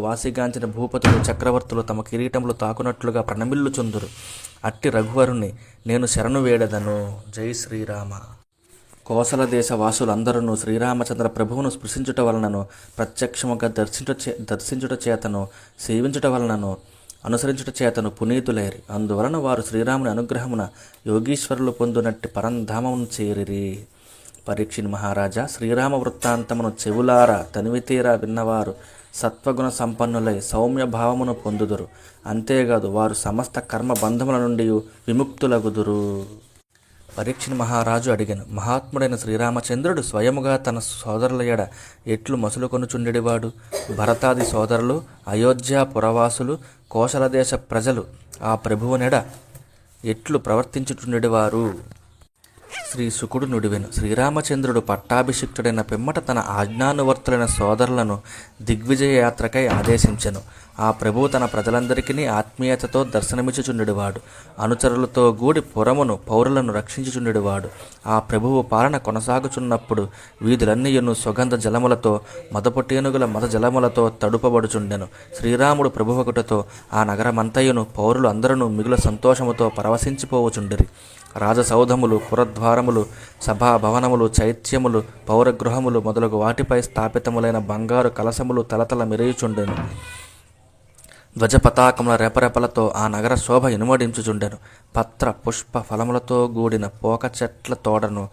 వాసిగాంచిన భూపతులు చక్రవర్తులు తమ కిరీటములు తాకునట్లుగా ప్రణమిల్లుచుందురు. అట్టి రఘువరుని నేను శరణు వేడదను. జై శ్రీరామ. కోసల దేశ వాసులందరూ శ్రీరామచంద్ర ప్రభువును స్పృశించుట వలనను, ప్రత్యక్షముగా దర్శించుట చేతను, సేవించుట వలనను, అనుసరించుట చేతను పునీతులేరి. అందువలన వారు శ్రీరాముని అనుగ్రహమున యోగీశ్వరులు పొందునట్టి పరంధామమును చేరిరి. పరీక్షిణ్ మహారాజా, శ్రీరామ వృత్తాంతమును చెవులారా తనివితీరా విన్నవారు సత్వగుణ సంపన్నులై సౌమ్య భావమును పొందుదురు. అంతేకాదు వారు సమస్త కర్మ బంధముల నుండి విముక్తులగుదురు. పరీక్షిణ్ మహారాజు అడిగెను, మహాత్ముడైన శ్రీరామచంద్రుడు స్వయముగా తన సోదరుల ఎడ ఎట్లు మసులుకొనుచుండెడివాడు? భరతాది సోదరులు, అయోధ్య పురవాసులు, కోశల దేశ ప్రజలు ఆ ప్రభువునెడ ఎట్లు ప్రవర్తించుచుండెడివారు? శ్రీ శుకుడు నుడివెను, శ్రీరామచంద్రుడు పట్టాభిషిక్తుడైన పిమ్మట తన ఆజ్ఞానువర్తులైన సోదరులను దిగ్విజయ యాత్రకై ఆదేశించెను. ఆ ప్రభువు తన ప్రజలందరికీ ఆత్మీయతతో దర్శనమిచ్చుచుండెడివాడు. అనుచరులతో గూడి పురమును పౌరులను రక్షించుచుండెడివాడు. ఆ ప్రభువు పాలన కొనసాగుచున్నప్పుడు వీధులన్నీయును సుగంధ జలములతో, మదపుటేనుగుల మద జలములతో తడుపబడుచుండెను. శ్రీరాముడు ప్రభువకుటతో ఆ నగరమంతయును పౌరులు అందరూ మిగుల సంతోషముతో పరవశించిపోవచుండిరి. రాజసౌధములు, పురద్వారములు, సభాభవనములు, చైత్యములు, పౌరగృహములు మొదలగు వాటిపై స్థాపితములైన బంగారు కలశములు తలతల మెరయుచుండెను. ధ్వజపతాకముల రెపరెపలతో ఆ నగర శోభ ఇనుమడించుచుండెను. పత్ర పుష్ప ఫలములతో గూడిన పోక చెట్ల తోడను,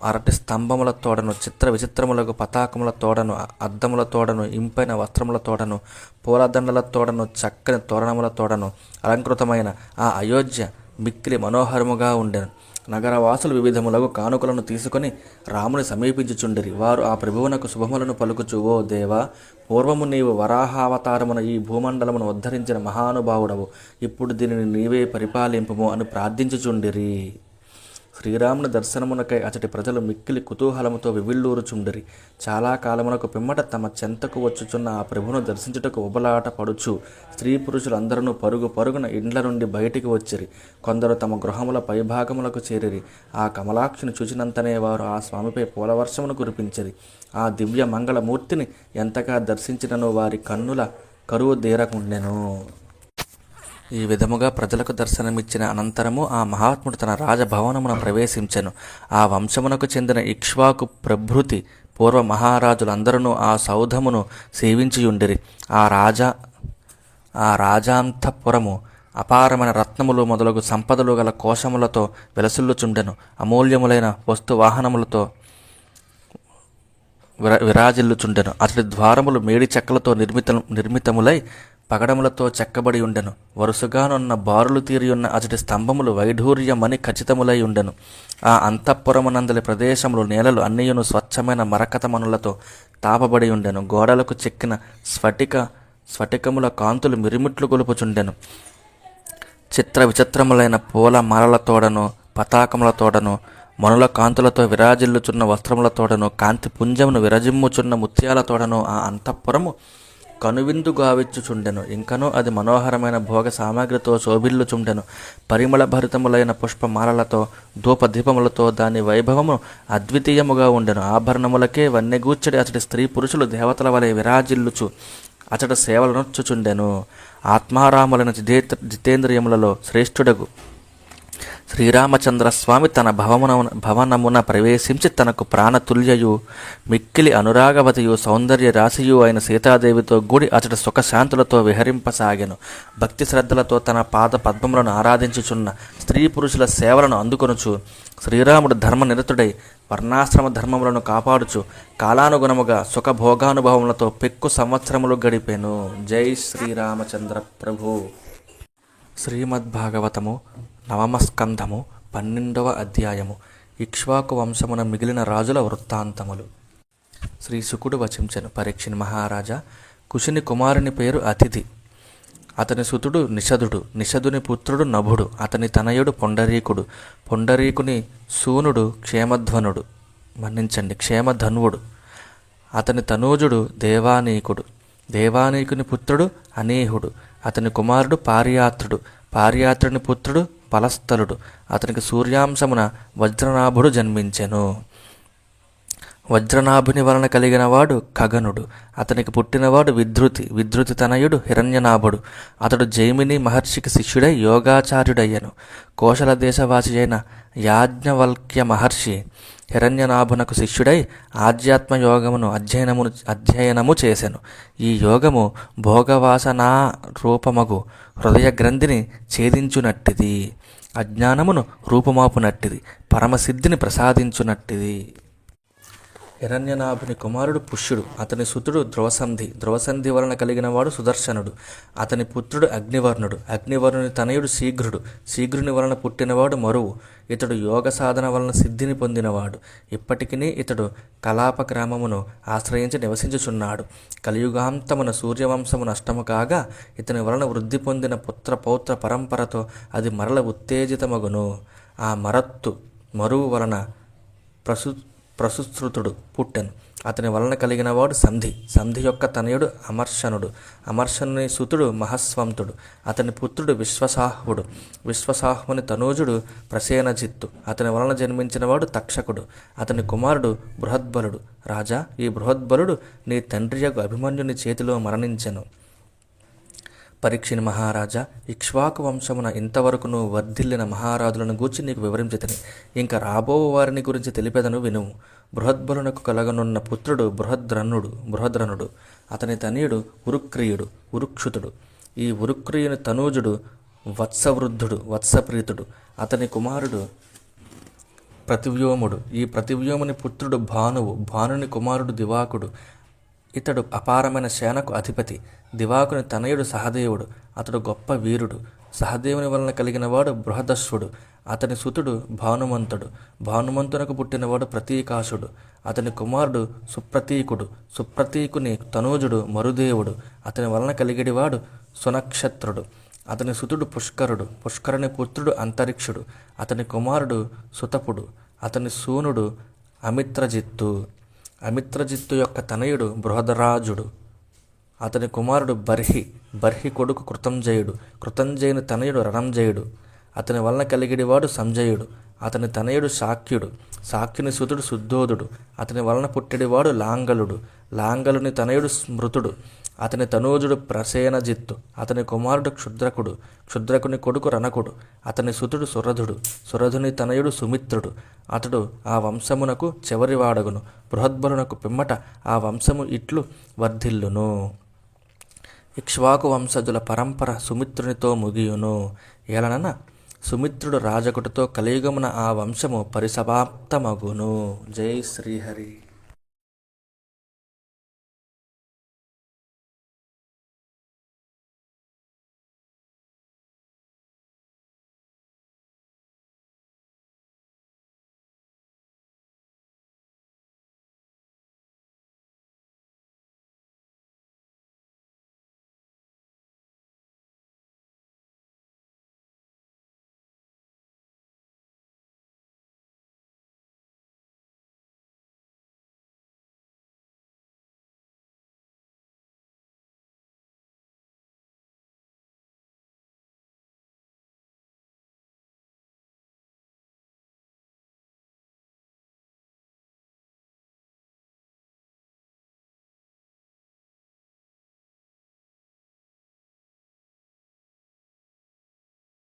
అరటి స్తంభముల తోడను, చిత్ర విచిత్రములకు పతాకముల తోడను, అద్దముల తోడను, ఇంపైన వస్త్రముల తోడను, పూలదండల తోడను, చక్కని తోరణముల తోడను అలంకృతమైన ఆ అయోధ్య మిక్కిలి మనోహరముగా ఉండెను. నగరవాసులు వివిధములకు కానుకలను తీసుకొని రాముని సమీపించుచుండిరి. వారు ఆ ప్రభువునకు శుభములను పలుకుచు, ఓ దేవా, పూర్వము నీవు వరాహావతారమున ఈ భూమండలమును ఉద్ధరించిన మహానుభావుడవు, ఇప్పుడు దీనిని నీవే పరిపాలింపుము అని ప్రార్థించుచుండిరి. శ్రీరాముని దర్శనమునకై అచటి ప్రజలు మిక్కిలి కుతూహలముతో వివిళ్ళూరుచుండిరి. చాలా కాలమునకు పిమ్మట తమ చెంతకు వచ్చుచున్న ఆ ప్రభువును దర్శించుటకు ఉబలాట పడుచు స్త్రీ పురుషులందరూ పరుగున ఇండ్ల నుండి బయటికి వచ్చిరి. కొందరు తమ గృహముల పైభాగములకు చేరిరి. ఆ కమలాక్షిని చూచినంతనే వారు ఆ స్వామిపై పూలవర్షమును కురిపించిరి. ఆ దివ్య మంగళమూర్తిని ఎంతగా దర్శించినను వారి కన్నుల కరువు తీరకుండెను. ఈ విధముగా ప్రజలకు దర్శనమిచ్చిన అనంతరము ఆ మహాత్ముడు తన రాజభవనమున ప్రవేశించెను. ఆ వంశమునకు చెందిన ఇక్ష్వాకు ప్రభృతి పూర్వ మహారాజులందరూ ఆ సౌధమును సేవించియుండిరి. ఆ రాజాంతఃపురము అపారమైన రత్నములు మొదలగు సంపదలు గల కోశములతో వెలసిల్లుచుండెను. అమూల్యములైన వస్తువాహనములతో విరాజిల్లుచుండెను. అతడి ద్వారములు మేడి చెక్కలతో నిర్మితములై పగడములతో చెక్కబడి ఉండెను. వరుసగానున్న బారులు తీరియున్న అతడి స్తంభములు వైఢూర్యమని ఖచ్చితములై ఉండెను. ఆ అంతఃపురమునందలి ప్రదేశములు నేలలు అన్నియును స్వచ్ఛమైన మరకతమనులతో తాపబడి ఉండెను. గోడలకు చెక్కిన స్ఫటికముల కాంతులు మిరిమిట్లు గొలుపుచుండెను. చిత్ర విచిత్రములైన పూల మాలలతోడను, పతాకములతోడను, మనుల కాంతులతో విరాజిల్లుచున్న వస్త్రములతోడను, కాంతి పుంజమును విరజిమ్ముచున్న ముత్యాలతోడను ఆ అంతఃపురము కనువిందు గావిచ్చుచుండెను. ఇంకనూ అది మనోహరమైన భోగ సామాగ్రితో శోభిల్లుచుండెను. పరిమళ భరితములైన పుష్పమాలలతో, ధూపదీపములతో దాని వైభవము అద్వితీయముగా ఉండెను. ఆభరణములకే వన్నెగూర్చడి అతడి స్త్రీ పురుషులు దేవతల వలె విరాజిల్లుచు అతడు సేవలనొచ్చుచుండెను. ఆత్మారాములైన జితేంద్రియములలో శ్రేష్ఠుడగు శ్రీరామచంద్రస్వామి తన భవనమున ప్రవేశించి తనకు ప్రాణతుల్యయు మిక్కిలి అనురాగవతియు సౌందర్య రాశియు అయిన సీతాదేవితో కూడి అతడు సుఖశాంతులతో విహరింపసాగెను. భక్తి శ్రద్ధలతో తన పాద పద్మములను ఆరాధించుచున్న స్త్రీ పురుషుల సేవలను అందుకొనుచు శ్రీరాముడు ధర్మనిరతుడై వర్ణాశ్రమ ధర్మములను కాపాడుచు కాలానుగుణముగా సుఖభోగానుభవములతో పెక్కు సంవత్సరములు గడిపెను. జై శ్రీరామచంద్ర ప్రభు. శ్రీమద్భాగవతము 9వ స్కంధము 12వ అధ్యాయము. ఇక్ష్వాకు వంశమున మిగిలిన రాజుల వృత్తాంతములు. శ్రీ శుకుడు వచించెను, పరీక్షిణ్ మహారాజా, కుశుని కుమారుని పేరు అతిథి. అతని సుతుడు నిషధుడు, నిషధుని పుత్రుడు నభుడు, అతని తనయుడు పొండరీకుడు, పొండరీకుని సూనుడు క్షేమధన్వుడు, అతని తనూజుడు దేవానీకుడు, దేవానీకుని పుత్రుడు అనీహుడు, అతని కుమారుడు పార్యాత్రుడు, పార్యాత్రుని పుత్రుడు పలస్థలుడు, అతనికి సూర్యాంశమున వజ్రనాభుడు జన్మించెను. వజ్రనాభుని వలన కలిగినవాడు ఖగనుడు. అతనికి పుట్టినవాడు విధృతి. విధృతి తనయుడు హిరణ్యనాభుడు. అతడు జైమిని మహర్షికి శిష్యుడై యోగాచార్యుడయ్యను. కోశల దేశవాసి అయిన యాజ్ఞవల్క్య మహర్షి హిరణ్యనాభునకు శిష్యుడై ఆధ్యాత్మ యోగమును అధ్యయనము చేసెను. ఈ యోగము భోగవాసనా రూపమగు హృదయ గ్రంథిని ఛేదించునట్టిది. అజ్ఞానమును రూపుమాపునట్టిది. పరమసిద్ధిని ప్రసాదించునట్టిది. హిరణ్యనాభుని కుమారుడు పుష్యుడు. అతని సుతుడు ధ్రువసంధి. ధ్రువసంధి వలన కలిగినవాడు సుదర్శనుడు. అతని పుత్రుడు అగ్నివర్ణుడు. అగ్నివర్ణుని తనయుడు శీఘ్రుడు. శీఘ్రుని వలన పుట్టినవాడు మరువు. ఇతడు యోగ సాధన వలన సిద్ధిని పొందినవాడు. ఇప్పటికినీ ఇతడు కలాప గ్రామమును ఆశ్రయించి నివసించుచున్నాడు. కలియుగాంతమున సూర్యవంశము నష్టము కాగా ఇతని వలన వృద్ధి పొందిన పుత్ర పౌత్ర పరంపరతో అది మరల ఉత్తేజితమగును. ఆ మరువు వలన ప్రసుశ్రుతుడు పుట్టెను. అతని వలన కలిగినవాడు సంధి. సంధి యొక్క తనయుడు అమర్షణుడు. అమర్షణుని సుతుడు మహస్వంతుడు. అతని పుత్రుడు విశ్వసాహ్వుడు. విశ్వసాహ్వుని తనూజుడు ప్రసేనజిత్తు. అతని వలన జన్మించినవాడు తక్షకుడు. అతని కుమారుడు బృహద్బలుడు. రాజా, ఈ బృహద్బలుడు నీ తండ్రియగు అభిమన్యుని చేతిలో మరణించెను. పరీక్షిని మహారాజా, ఇక్ష్వాకు వంశమున ఇంతవరకు నువ్వు వర్ధిల్లిన మహారాజులను గూర్చి నీకు వివరించితిని. ఇంకా రాబో వారిని గురించి తెలిపెదను వినుము. బృహద్బలునకు కలగనున్న పుత్రుడు బృహద్రనుడు. అతని తనయుడు ఉరుక్రియుడు, ఉరుక్షుతుడు. ఈ ఉరుక్రియుని తనూజుడు వత్సవృద్ధుడు, వత్సప్రీతుడు. అతని కుమారుడు ప్రతివ్యోముడు. ఈ ప్రతివ్యోముని పుత్రుడు భానువు. భానుని కుమారుడు దివాకుడు. ఇతడు అపారమైన సేనకు అధిపతి. దివాకుని తనయుడు సహదేవుడు. అతడు గొప్ప వీరుడు. సహదేవుని వలన కలిగినవాడు బృహదశ్వుడు. అతని సుతుడు భానుమంతుడు. భానుమంతునకు పుట్టినవాడు ప్రతీకాశుడు. అతని కుమారుడు సుప్రతీకుడు. సుప్రతీకుని తనూజుడు మరుదేవుడు. అతని వలన కలిగిడివాడు సునక్షత్రుడు. అతని సుతుడు పుష్కరుడు. పుష్కరుని పుత్రుడు అంతరిక్షుడు. అతని కుమారుడు సుతపుడు. అతని సూనుడు అమిత్రజిత్తు. అమిత్రజిత్తు యొక్క తనయుడు బృహదరాజుడు. అతని కుమారుడు బర్హి. బర్హి కొడుకు కృతంజయుడు. కృతంజయుని తనయుడు రణంజయుడు. అతని వలన కలిగిడివాడు సంజయుడు. అతని తనయుడు శాక్యుడు. శాక్యుని సుతుడు శుద్ధోదుడు. అతని వలన పుట్టిడివాడు లాంగలుడు. లాంగలుని తనయుడు స్మృతుడు. అతని తనూజుడు ప్రసేనజిత్తు. అతని కుమారుడు క్షుద్రకుడు. క్షుద్రకుని కొడుకు రణకుడు. అతని సుతుడు సురధుడు. సురధుని తనయుడు సుమిత్రుడు. అతడు ఆ వంశమునకు చివరివాడగును. బృహద్బలునకు పిమ్మట ఆ వంశము ఇట్లు వర్ధిల్లును. ఇక్ష్వాకు వంశజుల పరంపర సుమిత్రునితో ముగియును. ఏలనన సుమిత్రుడు రాజకుడితో కలియుగమున ఆ వంశము పరిసమాప్తమగును. జై శ్రీహరి.